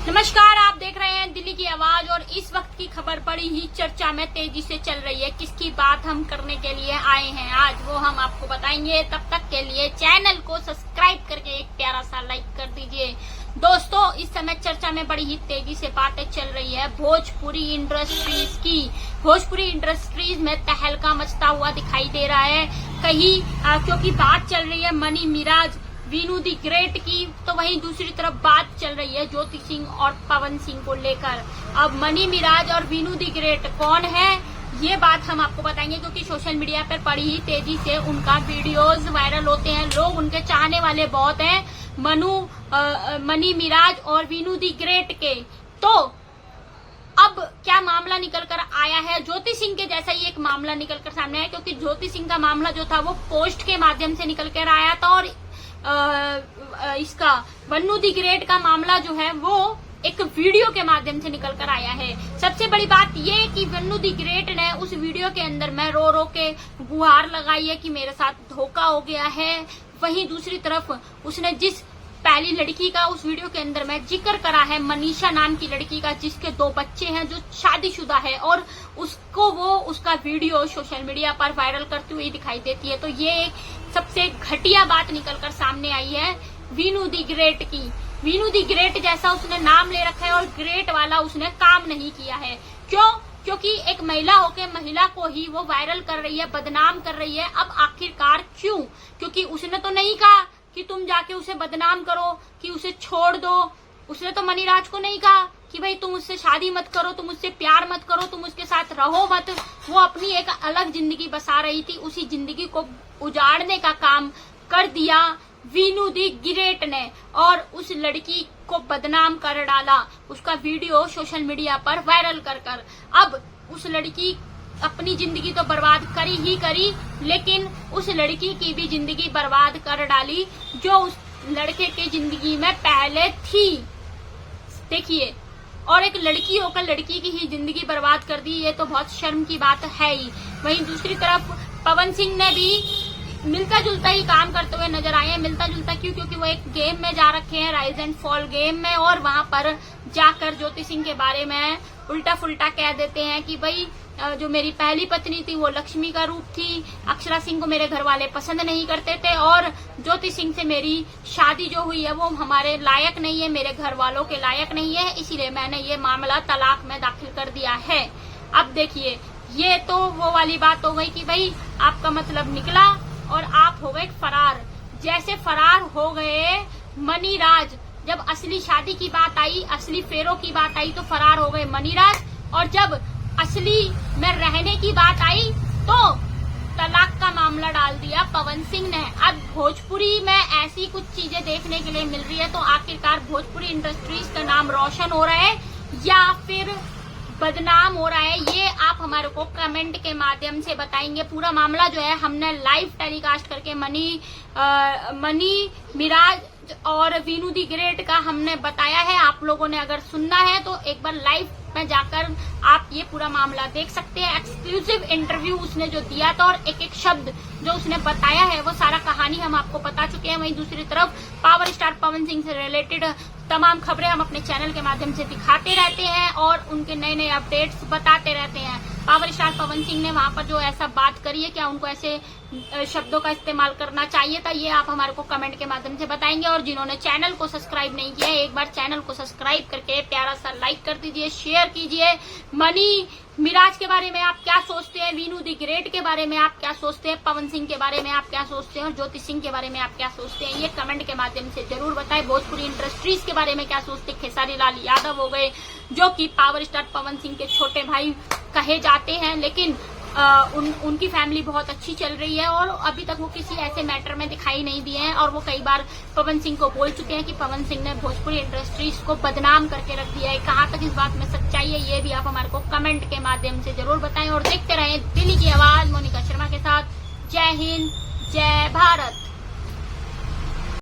नमस्कार, आप देख रहे हैं दिल्ली की आवाज और इस वक्त की खबर बड़ी ही चर्चा में तेजी से चल रही है। किसकी बात हम करने के लिए आए हैं आज वो हम आपको बताएंगे। तब तक के लिए चैनल को सब्सक्राइब करके एक प्यारा सा लाइक कर दीजिए। दोस्तों, इस समय चर्चा में बड़ी ही तेजी से बातें चल रही है भोजपुरी इंडस्ट्रीज की। भोजपुरी इंडस्ट्रीज में तहलका मचता हुआ दिखाई दे रहा है कहीं, क्योंकि बात चल रही है मनी मिराज वीनू दी ग्रेट की, तो वहीं दूसरी तरफ बात चल रही है ज्योति सिंह और पवन सिंह को लेकर। अब मनी मिराज और वीनू दी ग्रेट कौन है, ये बात हम आपको बताएंगे, क्योंकि सोशल मीडिया पर बड़ी ही तेजी से उनका वीडियोस वायरल होते हैं। लोग उनके चाहने वाले बहुत हैं, मनी मिराज और वीनू दी ग्रेट के। तो अब क्या मामला निकल कर आया है, ज्योति सिंह के जैसा ही एक मामला निकल कर सामने आया, क्योंकि ज्योति सिंह का मामला जो था वो पोस्ट के माध्यम से निकल कर आया था और इसका वन्नू दी ग्रेट का मामला जो है वो एक वीडियो के माध्यम से निकल कर आया है। सबसे बड़ी बात ये कि वन्नू दी ग्रेट ने उस वीडियो के अंदर में रो रो के गुहार लगाई है कि मेरे साथ धोखा हो गया है। वहीं दूसरी तरफ उसने जिस पहली लड़की का उस वीडियो के अंदर में जिक्र करा है, मनीषा नाम की लड़की का, जिसके 2 बच्चे हैं, जो शादीशुदा है, और उसको वो उसका वीडियो सोशल मीडिया पर वायरल करती हुई दिखाई देती है। तो ये एक सबसे घटिया बात निकलकर सामने आई है वीनू दी ग्रेट की। वीनू दी ग्रेट जैसा उसने नाम ले रखा है और ग्रेट वाला उसने काम नहीं किया है। क्यों? क्योंकि एक महिला होके महिला को ही वो वायरल कर रही है, बदनाम कर रही है। अब आखिरकार क्यों? क्योंकि उसने तो नहीं कहा कि तुम जाके उसे बदनाम करो, कि उसे छोड़ दो। उसने तो मनी राज को नहीं कहा कि भाई तुम उससे शादी मत करो, तुम उससे प्यार मत करो, तुम उसके साथ रहो मत। वो अपनी एक अलग जिंदगी बसा रही थी, उसी जिंदगी को उजाड़ने का काम कर दिया वीनू दी ग्रेट ने और उस लड़की को बदनाम कर डाला, उसका वीडियो सोशल मीडिया पर वायरल कर कर। अब उस लड़की अपनी जिंदगी तो बर्बाद करी ही करी, लेकिन उस लड़की की भी जिंदगी बर्बाद कर डाली जो उस लड़के की जिंदगी में पहले थी। देखिए, और एक लड़की होकर लड़की की ही जिंदगी बर्बाद कर दी, ये तो बहुत शर्म की बात है ही। वहीं दूसरी तरफ पवन सिंह ने भी मिलता जुलता ही काम करते हुए नजर आए हैं। मिलता जुलता क्यों? क्योंकि वो एक गेम में जा रखे हैं, राइज एंड फॉल गेम में, और वहां पर जाकर ज्योति सिंह के बारे में उल्टा फुल्टा कह देते हैं कि भाई जो मेरी पहली पत्नी थी वो लक्ष्मी का रूप थी, अक्षरा सिंह को मेरे घर वाले पसंद नहीं करते थे, और ज्योति सिंह से मेरी शादी जो हुई है वो हमारे लायक नहीं है, मेरे घर वालों के लायक नहीं है, इसीलिए मैंने ये मामला तलाक में दाखिल कर दिया है। अब देखिए, ये तो वो वाली बात हो गई कि भाई आपका मतलब निकला और आप हो गए फरार। जैसे फरार हो गए मनी राज, जब असली शादी की बात आई, असली फेरों की बात आई, तो फरार हो गए मनी राज, और जब असली में रहने की बात आई तो तलाक का मामला डाल दिया पवन सिंह ने। अब भोजपुरी में ऐसी कुछ चीजें देखने के लिए मिल रही है, तो आखिरकार भोजपुरी इंडस्ट्रीज का नाम रोशन हो रहा है या फिर बदनाम हो रहा है, ये आप हमारे को कमेंट के माध्यम से बताएंगे। पूरा मामला जो है हमने लाइव टेलीकास्ट करके मनी मिराज और वीनू दी ग्रेट का हमने बताया है। आप लोगों ने अगर सुनना है तो एक बार लाइव में जाकर आप ये पूरा मामला देख सकते हैं। एक्सक्लूसिव इंटरव्यू उसने जो दिया था और एक एक शब्द जो उसने बताया है वो सारा कहानी हम आपको बता चुके हैं। वहीं दूसरी तरफ पावर स्टार पवन सिंह से रिलेटेड तमाम खबरें हम अपने चैनल के माध्यम से दिखाते रहते हैं और उनके नए नए अपडेट्स बताते रहते हैं। पावर स्टार पवन सिंह ने वहां पर जो ऐसा बात करी है, क्या उनको ऐसे शब्दों का इस्तेमाल करना चाहिए था, ये आप हमारे को कमेंट के माध्यम से बताएंगे। और जिन्होंने चैनल को सब्सक्राइब नहीं किया है, एक बार चैनल को सब्सक्राइब करके प्यारा सा लाइक कर दीजिए, शेयर कीजिए। मनी मिराज के बारे में आप क्या सोचते हैं, वीनू दी ग्रेट के बारे में आप क्या सोचते हैं, पवन सिंह के बारे में आप क्या सोचते हैं और ज्योति सिंह के बारे में आप क्या सोचते हैं, ये कमेंट के माध्यम से जरूर बताएं। भोजपुरी इंडस्ट्रीज के बारे में क्या सोचते हैं। खेसारी लाल यादव हो गए जो कि पावर स्टार पवन सिंह के छोटे भाई कहे जाते हैं, लेकिन उनकी फैमिली बहुत अच्छी चल रही है और अभी तक वो किसी ऐसे मैटर में दिखाई नहीं दिए हैं। और वो कई बार पवन सिंह को बोल चुके हैं कि पवन सिंह ने भोजपुरी इंडस्ट्रीज को बदनाम करके रख दिया है। कहाँ तक इस बात में सच्चाई है, ये भी आप हमारे को कमेंट के माध्यम से जरूर बताएं। और देखते रहें दिल्ली की आवाज मोनिका शर्मा के साथ। जय हिंद, जय भारत।